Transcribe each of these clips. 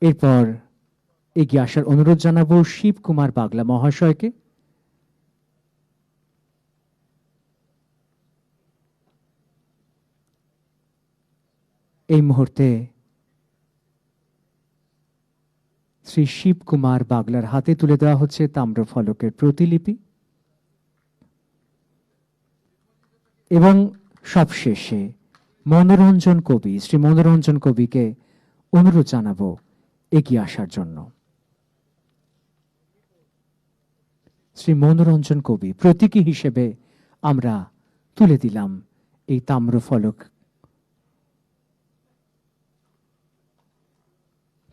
এরপর এগিয়ে আসার অনুরোধ জানাবো শিবকুমার বাগলা মহাশয়কে। এই মুহূর্তে শ্রী শিবকুমার বাগলার হাতে তুলে দেওয়া হচ্ছে তাম্রফলকের প্রতিলিপি এবং সবশেষে মনোরঞ্জন কবি, শ্রী মনোরঞ্জন কবিকে অনুরোধ জানাবো এগিয়ে আসার জন্য। শ্রী মনোরঞ্জন কবি প্রতীকী হিসেবে আমরা তুলে দিলাম এই তাম্রফলক,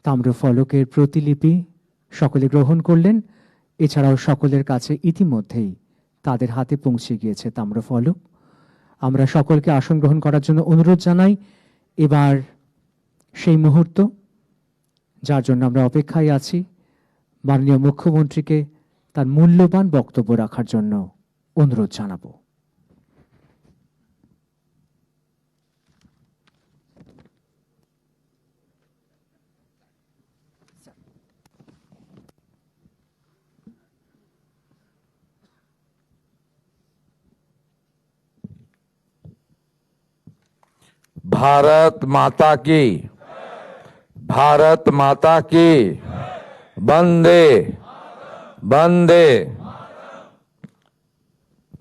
তাম্রফলকের প্রতিলিপি সকলে গ্রহণ করলেন। এছাড়াও সকলের কাছে ইতিমধ্যেই তাদের হাতে পৌঁছে গিয়েছে তাম্রফলক। আমরা সকলকে আসন গ্রহণ করার জন্য অনুরোধ জানাই। এবার সেই মুহূর্ত যার জন্য আমরা অপেক্ষায় আছি, মাননীয় মুখ্যমন্ত্রীকে তার মূল্যবান বক্তব্য রাখার জন্য অনুরোধ জানাবো। भारत माता की, भारत माता की, वंदे वंदे।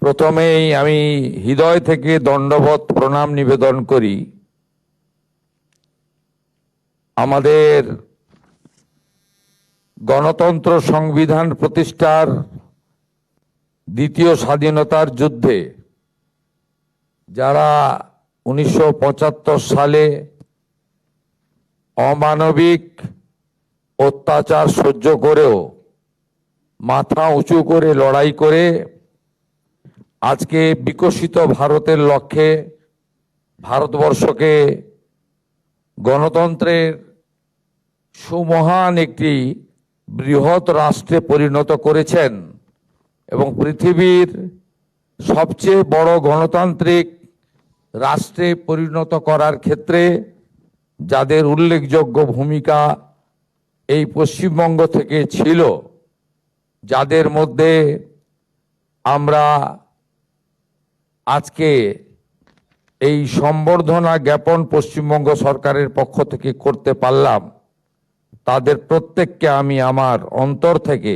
প্রথমেই আমি হৃদয় থেকে দণ্ডবত প্রণাম নিবেদন করি আমাদের গণতন্ত্র সংবিধান প্রতিষ্ঠার দ্বিতীয় স্বাধীনতার যুদ্ধে যারা 1975 সালে অমানবিক অত্যাচার সহ্য করেও মাথা উঁচু করে লড়াই করে আজকে বিকশিত ভারতের লক্ষ্যে ভারতবর্ষকে গণতন্ত্রের সুমহান একটি বৃহৎ রাষ্ট্রে পরিণত করেছেন এবং পৃথিবীর সবচেয়ে বড় গণতান্ত্রিক রাষ্ট্রে পরিণত করার ক্ষেত্রে যাদের উল্লেখযোগ্য ভূমিকা এই পশ্চিমবঙ্গ থেকে ছিল, যাদের মধ্যে আমরা আজকে এই সম্বর্ধনা জ্ঞাপন পশ্চিমবঙ্গ সরকারের পক্ষ থেকে করতে পারলাম, তাদের প্রত্যেককে আমি আমার অন্তর থেকে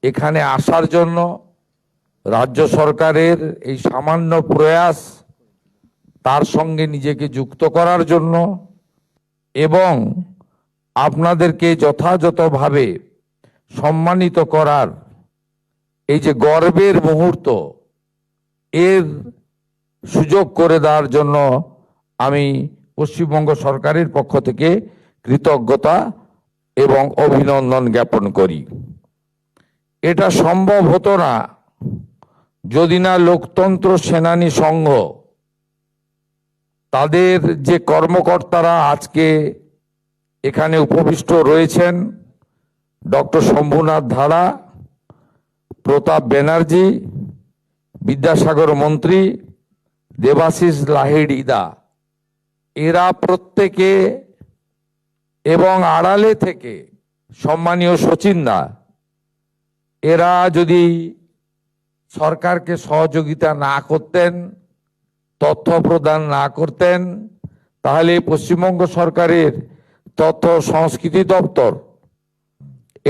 এখানে আসার জন্য, রাজ্য সরকারের এই সামান্য প্রয়াস তার সঙ্গে নিজেকে যুক্ত করার জন্য এবং আপনাদেরকে যথাযথভাবে সম্মানিত করার এই যে গর্বের মুহূর্ত, এর সুযোগ করে দেওয়ার জন্য আমি পশ্চিমবঙ্গ সরকারের পক্ষ থেকে কৃতজ্ঞতা এবং অভিনন্দন জ্ঞাপন করি। এটা সম্ভব হতো না যদি না লোকতন্ত্র সেনানী সংঘ, তাদের যে কর্মকর্তারা আজকে এখানে উপবিষ্ট রয়েছেন, ডক্টর শম্ভুনাথ ধারা, প্রতাপ ব্যানার্জি, বিদ্যাসাগর মন্ত্রী, দেবাশিস লাহিড়িদা, এরা প্রত্যেকে এবং আড়ালে থেকে সম্মানীয় সচিনদা, এরা যদি সরকারকে সহযোগিতা না করতেন, তথ্য প্রদান না করতেন, তাহলে পশ্চিমবঙ্গ সরকারের তথ্য সংস্কৃতি দপ্তর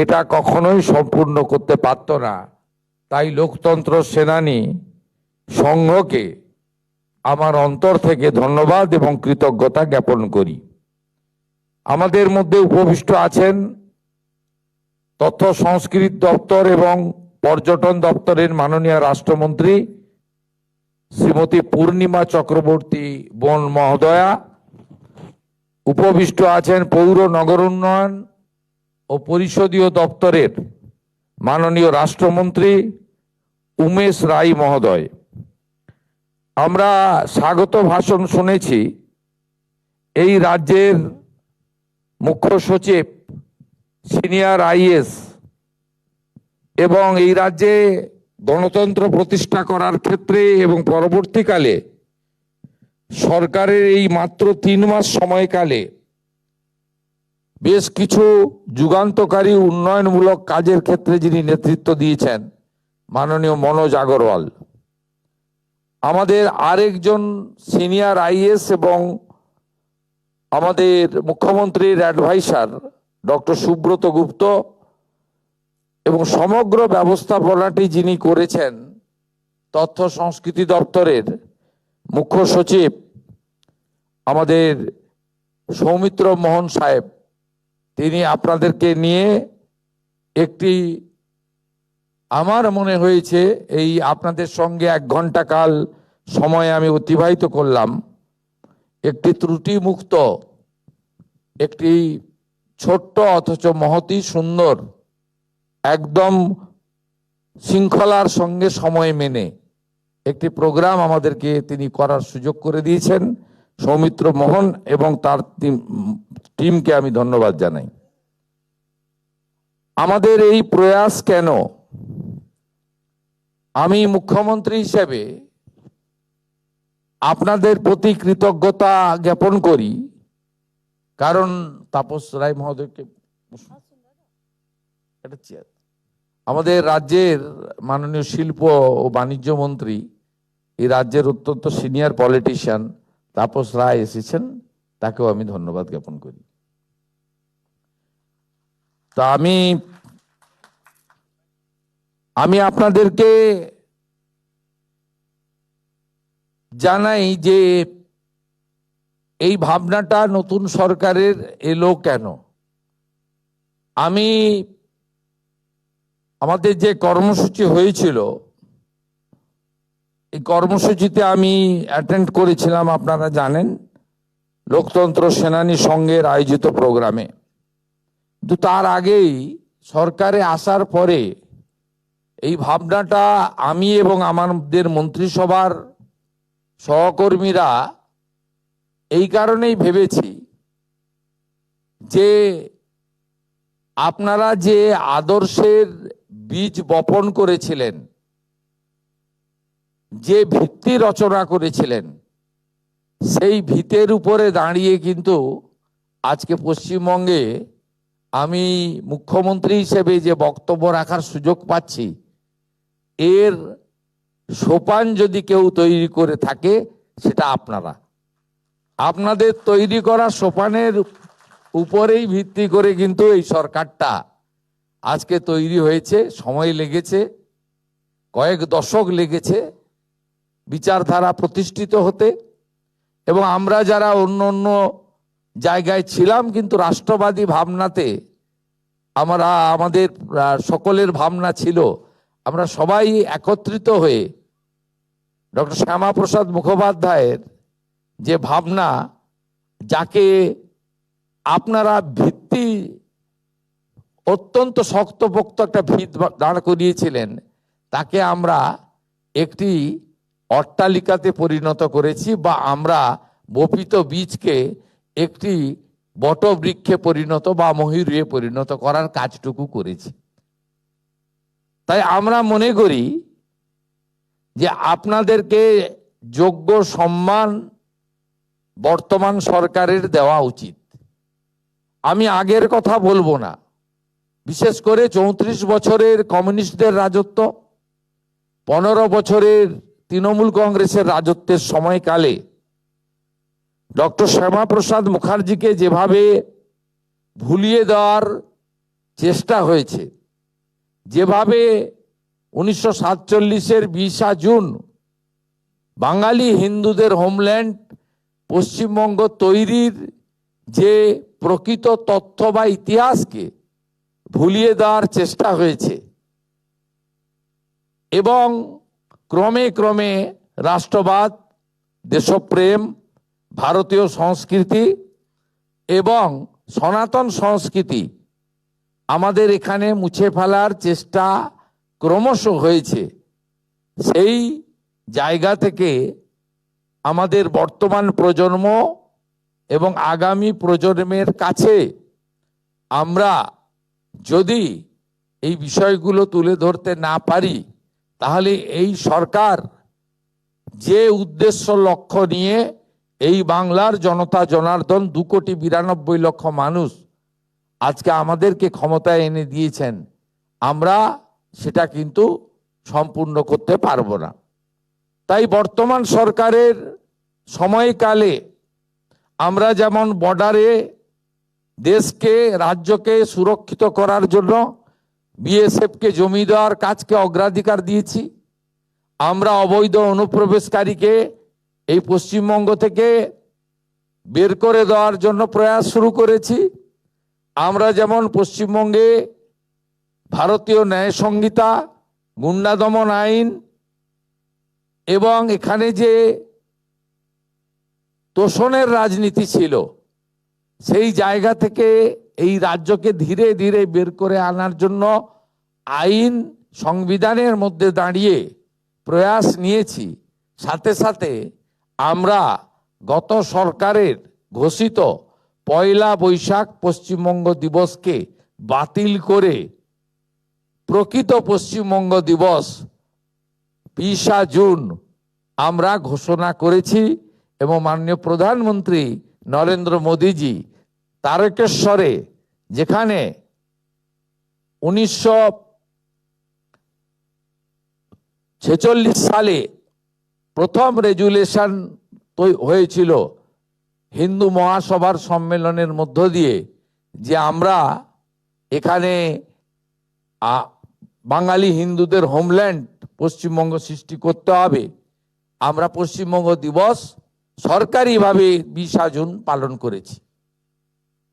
এটা কখনোই সম্পূর্ণ করতে পারত না। তাই লোকতন্ত্র সেনানী সংঘকে আমার অন্তর থেকে ধন্যবাদ এবং কৃতজ্ঞতা জ্ঞাপন করি। আমাদের মধ্যে উপবিষ্ট আছেন তথ্য সংস্কৃতি দপ্তর এবং পর্যটন দপ্তরের মাননীয় রাষ্ট্রমন্ত্রী শ্রীমতী পূর্ণিমা চক্রবর্তী বোন মহোদয়া। উপবিষ্ট আছেন পৌর নগর উন্নয়ন ও পরিষদীয় দপ্তরের মাননীয় রাষ্ট্রমন্ত্রী উমেশ রায় মহোদয়। আমরা স্বাগত ভাষণ শুনেছি এই রাজ্যের মুখ্য সচিব, সিনিয়র আইএস এবং এই রাজ্যে গণতন্ত্র প্রতিষ্ঠা করার ক্ষেত্রে এবং পরবর্তীকালে সরকারের এই মাত্র 3 মাস সময়কালে বেশ কিছু যুগান্তকারী উন্নয়নমূলক কাজের ক্ষেত্রে যিনি নেতৃত্ব দিয়েছেন, মাননীয় মনোজ আগরওয়াল। আমাদের আরেকজন সিনিয়র আইএস এবং আমাদের মুখ্যমন্ত্রীর অ্যাডভাইসার ডক্টর সুব্রত গুপ্ত, এবং সমগ্র ব্যবস্থাপনাটি যিনি করেছেন তথ্য সংস্কৃতি দপ্তরের মুখ্য সচিব আমাদের সৌমিত্র মোহন সাহেব, তিনি আপনাদেরকে নিয়ে একটি, আমার মনে হয়েছে এই আপনাদের সঙ্গে 1 ঘন্টা কাল সময় আমি অতিবাহিত করলাম, একটি ত্রুটিমুক্ত, একটি ছোট্ট অথচ মহতি সুন্দর, একদম শৃঙ্খলার সঙ্গে সময় মেনে একটি প্রোগ্রাম আমাদেরকে তিনি করার সুযোগ করে দিয়েছেন। সৌমিত্র মোহন এবং তার টিমকে আমি ধন্যবাদ জানাই। আমাদের এই প্রয়াস কেন? আমি মুখ্যমন্ত্রী হিসেবে আপনাদের প্রতি কৃতজ্ঞতা জ্ঞাপন করি, কারণ তাপস রায় মহোদয়কে আমাদের রাজ্যের মাননীয় শিল্প ও বাণিজ্য মন্ত্রী, এই রাজ্যের অত্যন্ত সিনিয়র পলিটিশিয়ান তাপস রায় এসেছেন, তাকেও আমি ধন্যবাদ জ্ঞাপন করি। তা আমি আপনাদেরকে জানাই যে এই ভাবনাটা নতুন সরকারের এলো কেন। আমাদের যে কর্মসূচি হয়েছিল, এই কর্মসূচিতে আমি অ্যাটেন্ড করেছিলাম, আপনারা জানেন, লোকতন্ত্র সেনানী সংঘের আয়োজিত প্রোগ্রামে। কিন্তু তার আগেই সরকারে আসার পরে এই ভাবনাটা আমি এবং আমাদের মন্ত্রিসভার সহকর্মীরা এই কারণেই ভেবেছি যে আপনারা যে আদর্শের বীজ বপন করেছিলেন, যে ভিত্তি রচনা করেছিলেন, সেই ভিতের উপরে দাঁড়িয়ে কিন্তু আজকে পশ্চিমবঙ্গে আমি মুখ্যমন্ত্রী হিসেবে যে বক্তব্য রাখার সুযোগ পাচ্ছি, এর সোপান যদি কেউ তৈরি করে থাকে সেটা আপনারা। আপনাদের তৈরি করা সোপানের উপরেই ভিত্তি করে কিন্তু এই সরকারটা আজকে তৈরি হয়েছে। সময় লেগেছে, কয়েক দশক লেগেছে বিচারধারা প্রতিষ্ঠিত হতে, এবং আমরা যারা অন্য অন্য জায়গায় ছিলাম কিন্তু রাষ্ট্রবাদী ভাবনাতে আমাদের সকলের ভাবনা ছিল, আমরা সবাই একত্রিত হয়ে ডক্টর শ্যামাপ্রসাদ মুখোপাধ্যায়ের যে ভাবনা, যাকে আপনারা ভিত্তি অত্যন্ত শক্তপোক্ত একটা ভিত দাঁড় করিয়েছিলেন, তাকে আমরা একটি অট্টালিকাতে পরিণত করেছি, বা আমরা বপিত বীজকে একটি বটবৃক্ষে পরিণত বা মহিরুহে পরিণত করার কাজটুকু করেছি। তাই আমরা মনে করি যে আপনাদেরকে যোগ্য সম্মান বর্তমান সরকারের দেওয়া উচিত। আমি আগের কথা বলবো না, বিশেষ করে 34 বছরের কমিউনিস্টদের রাজত্ব, 15 বছরের তৃণমূল কংগ্রেসের রাজত্বের সময়কালে ডক্টর শ্যামাপ্রসাদ মুখার্জিকে যেভাবে ভুলিয়ে দেওয়ার চেষ্টা হয়েছে, যেভাবে 1947-এর 20 জুন বাঙালি হিন্দুদের হোমল্যান্ড পশ্চিমবঙ্গ তৈরির যে প্রকৃত তথ্য বা ইতিহাসকে ভুলিয়ে দেওয়ার চেষ্টা হয়েছে, এবং ক্রমে ক্রমে রাষ্ট্রবাদ, দেশপ্রেম, ভারতীয় সংস্কৃতি এবং সনাতন সংস্কৃতি আমাদের এখানে মুছে ফেলার চেষ্টা ক্রমশ হয়েছে। সেই জায়গা থেকে আমাদের বর্তমান প্রজন্ম এবং আগামী প্রজন্মের কাছে আমরা যদি এই বিষয়গুলো তুলে ধরতে না পারি, তাহলে এই সরকার যে উদ্দেশ্য লক্ষ্য নিয়ে এই বাংলার জনতা জনার্দন 2,92,00,000 মানুষ আজকে আমাদেরকে ক্ষমতায় এনে দিয়েছেন, আমরা সেটা কিন্তু সম্পূর্ণ করতে পারবো না। তাই বর্তমান সরকারের সময়কালে আমরা যেমন বর্ডারে দেশকে, রাজ্যকে সুরক্ষিত করার জন্য বিএসএফকে জমি দেওয়ার কাজকে অগ্রাধিকার দিয়েছি, আমরা অবৈধ অনুপ্রবেশকারীকে এই পশ্চিমবঙ্গ থেকে বের করে দেওয়ার জন্য প্রয়াস শুরু করেছি। আমরা যেমন পশ্চিমবঙ্গে ভারতীয় ন্যায় সংহিতা, গুন্ডা দমন আইন এবং এখানে যে তোষণের রাজনীতি ছিল, সেই জায়গা থেকে এই রাজ্যকে ধীরে ধীরে বের করে আনার জন্য আইন, সংবিধানের মধ্যে দাঁড়িয়ে প্রয়াস নিয়েছি। সাথে সাথে আমরা গত সরকারের ঘোষিত 1 বৈশাখ পশ্চিমবঙ্গ দিবসকে বাতিল করে প্রকৃত পশ্চিমবঙ্গ দিবস 20 জুন আমরা ঘোষণা করেছি এবং মাননীয় প্রধানমন্ত্রী নরেন্দ্র মোদীজি তারকেশ্বরে, যেখানে 1946 সালে প্রথম রেজুলেশন হয়েছিল হিন্দু মহাসভার সম্মেলনের মধ্য দিয়ে, যে আমরা এখানে বাঙালি হিন্দুদের হোমল্যান্ড পশ্চিমবঙ্গ সৃষ্টি করতে হবে, আমরা পশ্চিমবঙ্গ দিবস সরকারিভাবে 20 জুন পালন করেছি।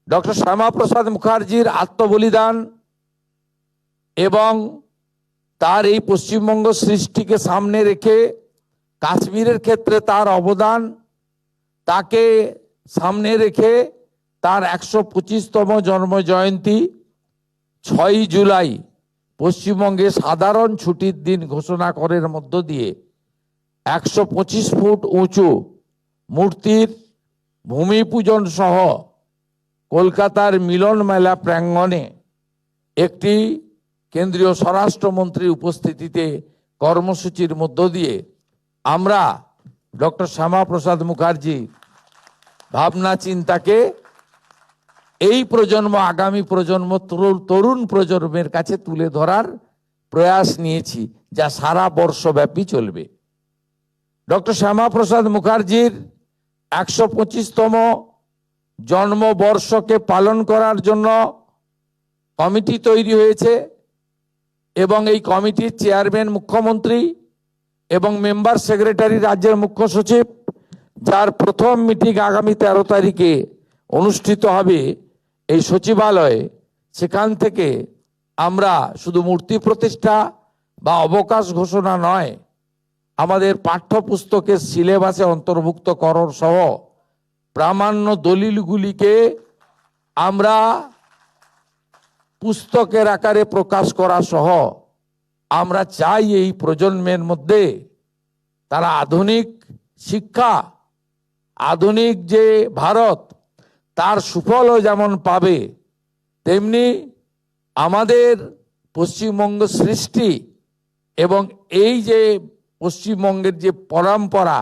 ডক্টর শ্যামাপ্রসাদ মুখার্জির আত্মবলিদান এবং তার এই পশ্চিমবঙ্গ সৃষ্টিকে সামনে রেখে কাশ্মীরের ক্ষেত্রে তার অবদান, তাকে সামনে রেখে তার 125তম জন্ম জয়ন্তী 6 জুলাই পশ্চিমবঙ্গে সাধারণ ছুটির দিন ঘোষণা করার মধ্য দিয়ে 125 ফুট উঁচু মূর্তির ভূমি পূজন সহ কলকাতার মিলন মেলা প্রাঙ্গণে একটি কেন্দ্রীয় স্বরাষ্ট্রমন্ত্রীর উপস্থিতিতে কর্মসূচির মধ্য দিয়ে আমরা ডক্টর শ্যামাপ্রসাদ মুখার্জি ভাবনা চিন্তাকে এই প্রজন্ম, আগামী প্রজন্ম, তরুণ প্রজন্মের কাছে তুলে ধরার প্রয়াস নিয়েছি, যা সারা বর্ষব্যাপী চলবে। ডক্টর শ্যামাপ্রসাদ মুখার্জির 125তম জন্মবর্ষকে পালন করার জন্য কমিটি তৈরি হয়েছে এবং এই কমিটির চেয়ারম্যান মুখ্যমন্ত্রী এবং মেম্বার সেক্রেটারি রাজ্যের মুখ্য সচিব, যার প্রথম মিটিং আগামী 13 তারিখে অনুষ্ঠিত হবে এই সচিবালয়ে। সেখান থেকে আমরা শুধু মূর্তি প্রতিষ্ঠা বা অবকাশ ঘোষণা নয়, আমাদের পাঠ্যপুস্তকের সিলেবাসে অন্তর্ভুক্ত করার সহ প্রামাণ্য দলিলগুলিকে আমরা পুস্তকের আকারে প্রকাশ করা সহ আমরা চাই এই প্রজন্মের মধ্যে তারা আধুনিক শিক্ষা, আধুনিক যে ভারত, তার সুফলও যেমন পাবে, তেমনি আমাদের পশ্চিমবঙ্গ সৃষ্টি এবং এই যে পশ্চিমবঙ্গের যে পরম্পরা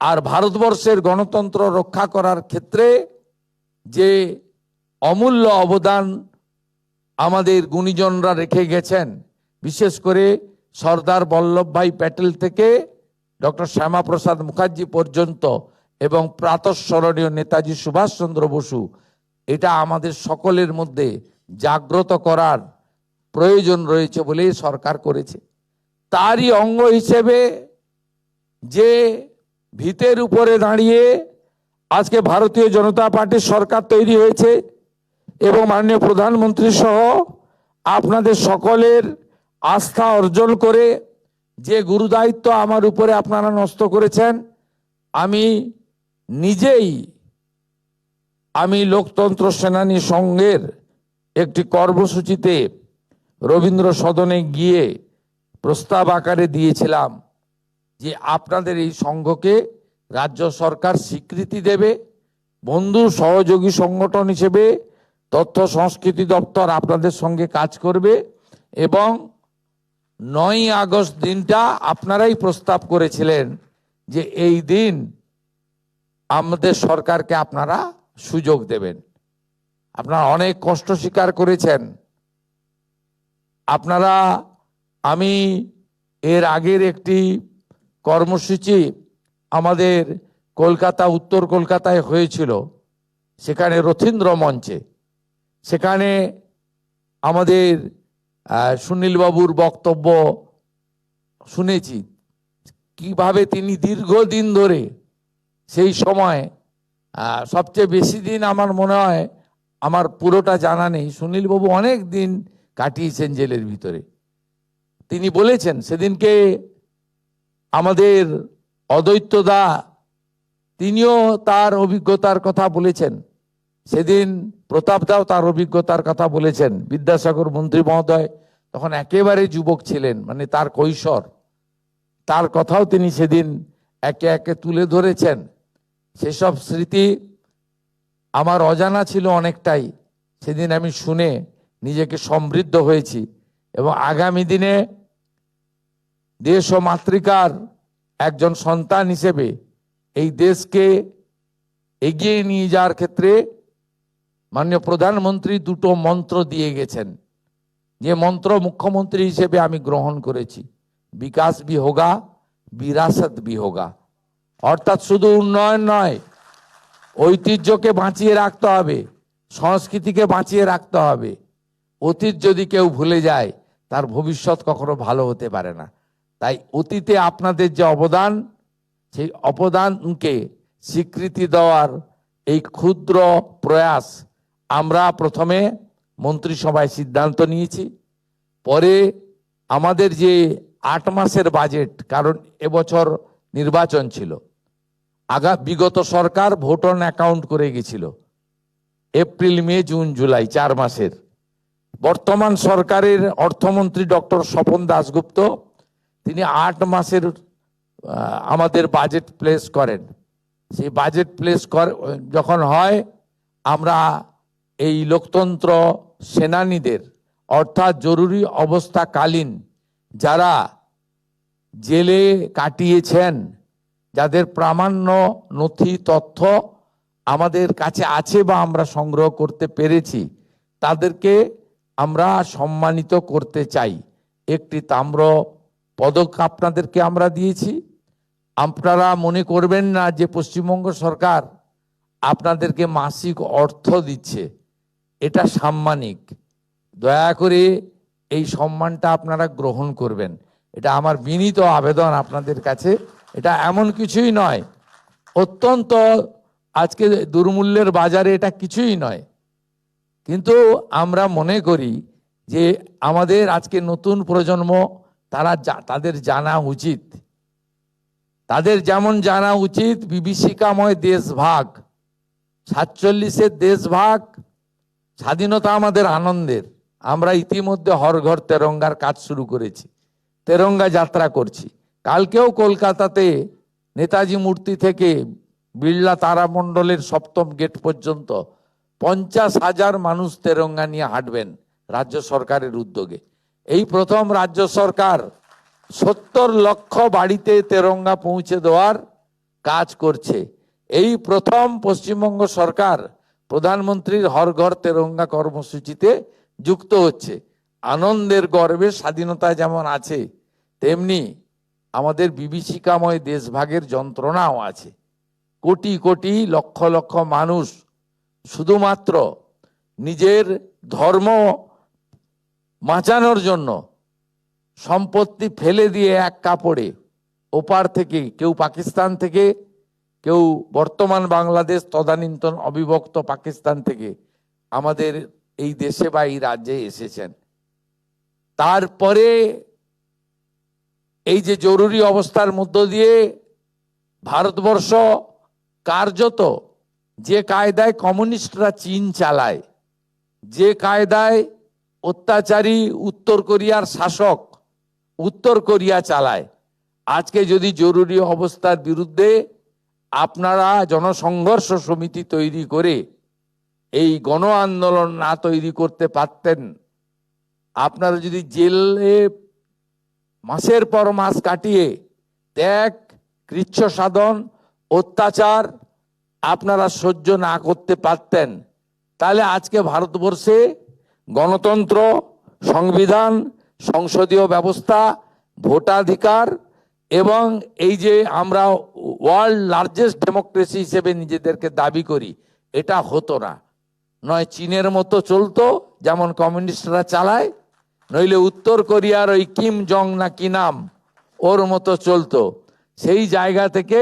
আর ভারতবর্ষের গণতন্ত্র রক্ষা করার ক্ষেত্রে যে অমূল্য অবদান আমাদের গুণীজনরা রেখে গেছেন, বিশেষ করে সর্দার বল্লভভাই প্যাটেল থেকে ডক্টর শ্যামাপ্রসাদ মুখার্জি পর্যন্ত এবং প্রাতঃস্মরণীয় নেতাজি সুভাষচন্দ্র বসু, এটা আমাদের সকলের মধ্যে জাগ্রত করার প্রয়োজন রয়েছে বলেই সরকার করেছে। তারই অঙ্গ হিসেবে যে ভিতের উপরে দাঁড়িয়ে আজকে ভারতীয় জনতা পার্টির সরকার তৈরি হয়েছে এবং মাননীয় প্রধানমন্ত্রী সহ আপনাদের সকলের আস্থা অর্জন করে যে গুরুদায়িত্ব আমার উপরে আপনারা ন্যস্ত করেছেন, আমি নিজেই লোকতন্ত্র সেনানী সংঘের একটি কর্মসূচিতে রবীন্দ্র সদনে গিয়ে প্রস্তাব আকারে দিয়েছিলাম যে আপনাদের এই সংঘকে রাজ্য সরকার স্বীকৃতি দেবে, বন্ধু সহযোগী সংগঠন হিসেবে তথ্য সংস্কৃতি দপ্তর আপনাদের সঙ্গে কাজ করবে এবং 9ই আগস্ট দিনটা আপনারাই প্রস্তাব করেছিলেন যে এই দিন আমাদের সরকারকে আপনারা সুযোগ দেবেন। আপনারা অনেক কষ্ট স্বীকার করেছেন। আপনারা, আমি এর আগের একটি কর্মসূচি আমাদের কলকাতা, উত্তর কলকাতায় হয়েছিল, সেখানে রথীন্দ্র মঞ্চে, সেখানে আমাদের সুনীল বাবুর বক্তব্য শুনেছি, কিভাবে তিনি দীর্ঘদিন ধরে, সেই সময় সবচেয়ে বেশি দিন আমার মনে হয়, আমার পুরোটা জানা নেই, সুনীল বাবু অনেক দিন কাটিয়েছেন জেলের ভিতরে। তিনি বলেছেন সেদিনকে আমাদের অদ্বৈত দা, তিনিও তার অভিজ্ঞতার কথা বলেছেন, সেদিন প্রতাপ দাও তার অভিজ্ঞতার কথা বলেছেন। বিদ্যাসাগর মন্ত্রী মহোদয় তখন একেবারে যুবক ছিলেন, মানে তার কৈশোর, তার কথাও তিনি সেদিন একে একে তুলে ধরেছেন। সেসব স্মৃতি আমার অজানা ছিল অনেকটাই, সেদিন আমি শুনে নিজেকে সমৃদ্ধ হয়েছি। এবং আগামী দিনে দেশ ও মাতৃকার একজন সন্তান হিসেবে এই দেশকে এগিয়ে নিয়ে যাওয়ার ক্ষেত্রে মাননীয় প্রধানমন্ত্রী দুটো মন্ত্র দিয়ে গেছেন, যে মন্ত্র মুখ্যমন্ত্রী হিসেবে আমি গ্রহণ করেছি, বিকাশ ভি হোগা, বিরাসত ভি হোগা। অর্থাৎ শুধু উন্নয়ন নয়, ঐতিহ্যকে বাঁচিয়ে রাখতে হবে, সংস্কৃতিকে বাঁচিয়ে রাখতে হবে। অতীত যদি কেউ ভুলে যায়, তার ভবিষ্যৎ কখনো ভালো হতে পারে না। তাই অতীতে আপনাদের যে অবদান, সেই অবদানকে স্বীকৃতি দেওয়ার এই ক্ষুদ্র প্রয়াস আমরা প্রথমে মন্ত্রিসভায় সিদ্ধান্ত নিয়েছি। পরে আমাদের যে 8 মাসের বাজেট, কারণ এবছর নির্বাচন ছিল, বিগত সরকার ভোট অন অ্যাকাউন্ট করে গেছিল এপ্রিল, মে, জুন, জুলাই 4 মাসের। বর্তমান সরকারের অর্থমন্ত্রী ডক্টর স্বপন দাশগুপ্ত, তিনি 8 মাসের আমাদের বাজেট প্লেস করেন। সেই বাজেট প্লেস যখন হয়, আমরা এই লোকতন্ত্র সেনানীদের, অর্থাৎ জরুরি অবস্থাকালীন যারা জেলে কাটিয়েছেন, যাদের প্রামাণ্য নথি তথ্য আমাদের কাছে আছে বা আমরা সংগ্রহ করতে পেরেছি, তাদেরকে আমরা সম্মানিত করতে চাই। একটি তাম্র পদক আপনাদেরকে আমরা দিয়েছি। আপনারা মনে করবেন না যে পশ্চিমবঙ্গ সরকার আপনাদেরকে মাসিক অর্থ দিচ্ছে, এটা সাম্মানিক। দয়া করে এই সম্মানটা আপনারা গ্রহণ করবেন, এটা আমার বিনীত আবেদন আপনাদের কাছে। এটা এমন কিছুই নয়, অত্যন্ত আজকে দুর্মূল্যের বাজারে এটা কিছুই নয়, কিন্তু আমরা মনে করি যে আমাদের আজকে নতুন প্রজন্ম, তাদের জানা উচিত, তাদের যেমন জানা উচিত বিভীষিকাময় দেশভাগ, 47-এর দেশভাগ, স্বাধীনতা আমাদের আনন্দের। আমরা ইতিমধ্যে হর ঘর তেরঙ্গার কাজ শুরু করেছি, তেরঙ্গা যাত্রা করছি। কালকেও কলকাতাতে নেতাজি মূর্তি থেকে বিড়লা তারামণ্ডলের 7ম গেট পর্যন্ত 50,000 মানুষ তেরঙ্গা নিয়ে হাঁটবেন রাজ্য সরকারের উদ্যোগে। এই প্রথম রাজ্য সরকার 70 লক্ষ বাড়িতে তেরঙ্গা পৌঁছে দেওয়ার কাজ করছে। এই প্রথম পশ্চিমবঙ্গ সরকার প্রধানমন্ত্রীর হর ঘর তেরঙ্গা কর্মসূচিতে যুক্ত হচ্ছে। আনন্দের গর্বে স্বাধীনতা যেমন আছে, তেমনি আমাদের বিভীষিকাময় দেশভাগের যন্ত্রণাও আছে। কোটি কোটি লক্ষ লক্ষ মানুষ শুধুমাত্র নিজের ধর্ম বাঁচানোর জন্য সম্পত্তি ফেলে দিয়ে এক কাপড়ে ওপার থেকে, কেউ পাকিস্তান থেকে, কেউ বর্তমান বাংলাদেশ, তদানীন্তন অবিভক্ত পাকিস্তান থেকে আমাদের এই দেশে বা এই রাজ্যে এসেছেন। তারপরে এই যে জরুরি অবস্থার মধ্য দিয়ে ভারতবর্ষ কার্যত যে কায়দায় কমিউনিস্টরা চীন চালায়, যে কায়দায় অত্যাচারী উত্তর কোরিয়ার শাসক উত্তর কোরিয়া চালায়, আজকে যদি জরুরি অবস্থার বিরুদ্ধে আপনারা জনসংঘর্ষ সমিতি তৈরি করে এই গণ আন্দোলন না তৈরি করতে পারতেন, আপনারা যদি জেলে মাসের পর মাস কাটিয়ে ত্যাগ, কৃচ্ছ সাধন, অত্যাচার আপনারা সহ্য না করতে পারতেন, তাহলে আজকে ভারতবর্ষে গণতন্ত্র, সংবিধান, সংসদীয় ব্যবস্থা, ভোটাধিকার এবং এই যে আমরা ওয়ার্ল্ড লার্জেস্ট ডেমোক্রেসি হিসেবে নিজেদেরকে দাবি করি, এটা হতো না। নয় চীনের মতো চলতো, যেমন কমিউনিস্টরা চালায়, নইলে উত্তর কোরিয়ার ওই কিম জং না কি নাম, ওর মতো চলতো। সেই জায়গা থেকে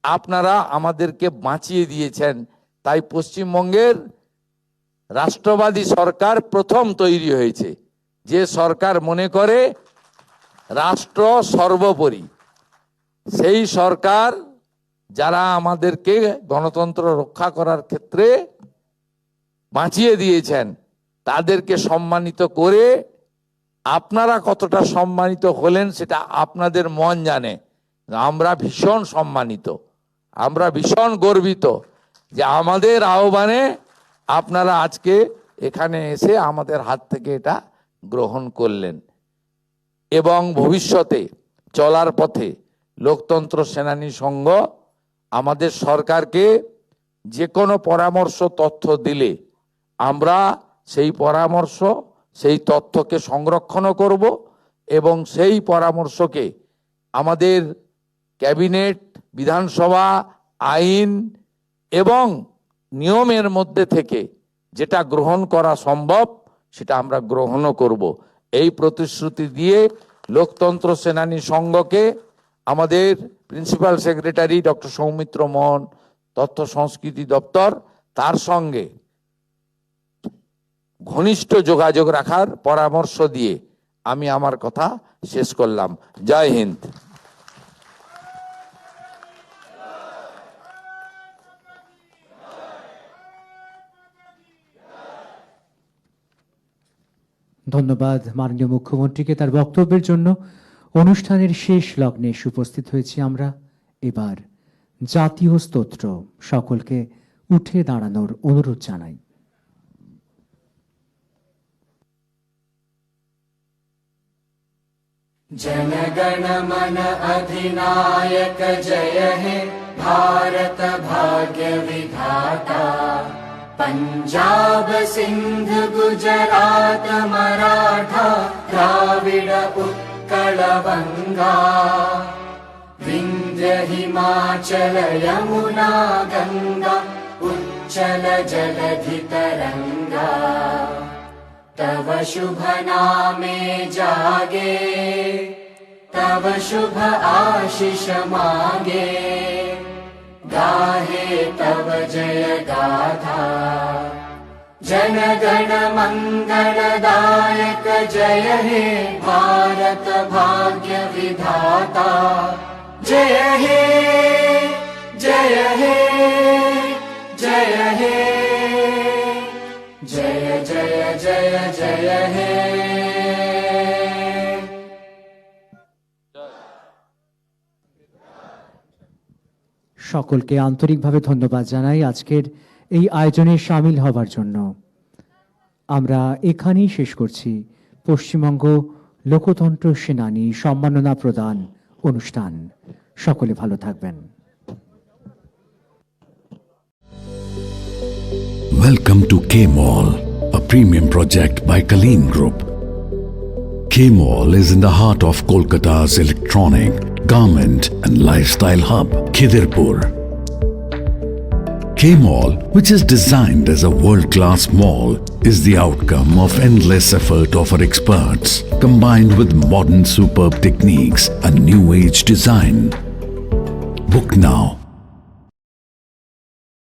আপনারা আমাদেরকে বাঁচিয়ে দিয়েছেন। তাই পশ্চিমবঙ্গের রাষ্ট্রবাদী সরকার প্রথম তৈরি হয়েছে, যে সরকার মনে করে রাষ্ট্র সর্বোপরি। সেই সরকার যারা আমাদেরকে গণতন্ত্র রক্ষা করার ক্ষেত্রে বাঁচিয়ে দিয়েছেন, তাদেরকে সম্মানিত করে আপনারা কতটা সম্মানিত হলেন সেটা আপনাদের মন জানে। আমরা ভীষণ সম্মানিত, আমরা ভীষণ গর্বিত যে আমাদের আহ্বানে আপনারা আজকে এখানে এসে আমাদের হাত থেকে এটা গ্রহণ করলেন। এবং ভবিষ্যতে চলার পথে লোকতন্ত্র সেনানী সংঘ আমাদের সরকারকে যে কোনো পরামর্শ তথ্য দিলে আমরা সেই পরামর্শ, সেই তথ্যকে সংরক্ষণও করব এবং সেই পরামর্শকে আমাদের ক্যাবিনেট, বিধানসভা, আইন এবং নিয়মের মধ্যে থেকে যেটা গ্রহণ করা সম্ভব সেটা আমরা গ্রহণও করব। এই প্রতিশ্রুতি দিয়ে লোকতন্ত্র সেনানী সংঘকে আমাদের প্রিন্সিপাল সেক্রেটারি ডক্টর সৌমিত্র মোহন, তথ্য সংস্কৃতি দপ্তর, তার সঙ্গে ঘনিষ্ঠ যোগাযোগ রাখার পরামর্শ দিয়ে আমি আমার কথা শেষ করলাম। জয় হিন্দ। ধন্যবাদ মাননীয় মুখ্যমন্ত্রীকে তার বক্তব্যের জন্য। অনুষ্ঠানের শেষ লগ্নে এসে উপস্থিত হয়েছি আমরা। এবার জাতীয় স্তোত্র সকলকে উঠে দাঁড়ানোর অনুরোধ জানাই। जनगण मन अधिनायक जय हे भारत भाग्य विधाता। पंजाब सिंध गुजरात मराठा द्राविड उत्कल बंगा। विंध्य हिमाचल यमुना गंगा उच्चल जलधि तरंगा। तव शुभ नामे जागे तव शुभ आशीष मागे। गाहे तव जय गाथा जन गण मंगलदायक जय हे भारत भाग्य विधाता। जय हे जय हे जय हे जय जय जय जय हे। সকলকে আন্তরিকভাবে ধন্যবাদ জানাই আজকের এই আয়োজনে সামিল হবার জন্য। আমরা এখানেই শেষ করছি পশ্চিমবঙ্গ লোকতন্ত্র সেনানী সম্মাননা প্রদান অনুষ্ঠান। সকলে ভালো থাকবেন। Welcome to K-Mall, a premium project by Kaleen Group. K-Mall is in the heart of Kolkata's electronic, garment and lifestyle hub, Khidirpur. K-Mall, which is designed as a world-class mall, is the outcome of endless effort of our experts, combined with modern superb techniques and new age design. Book now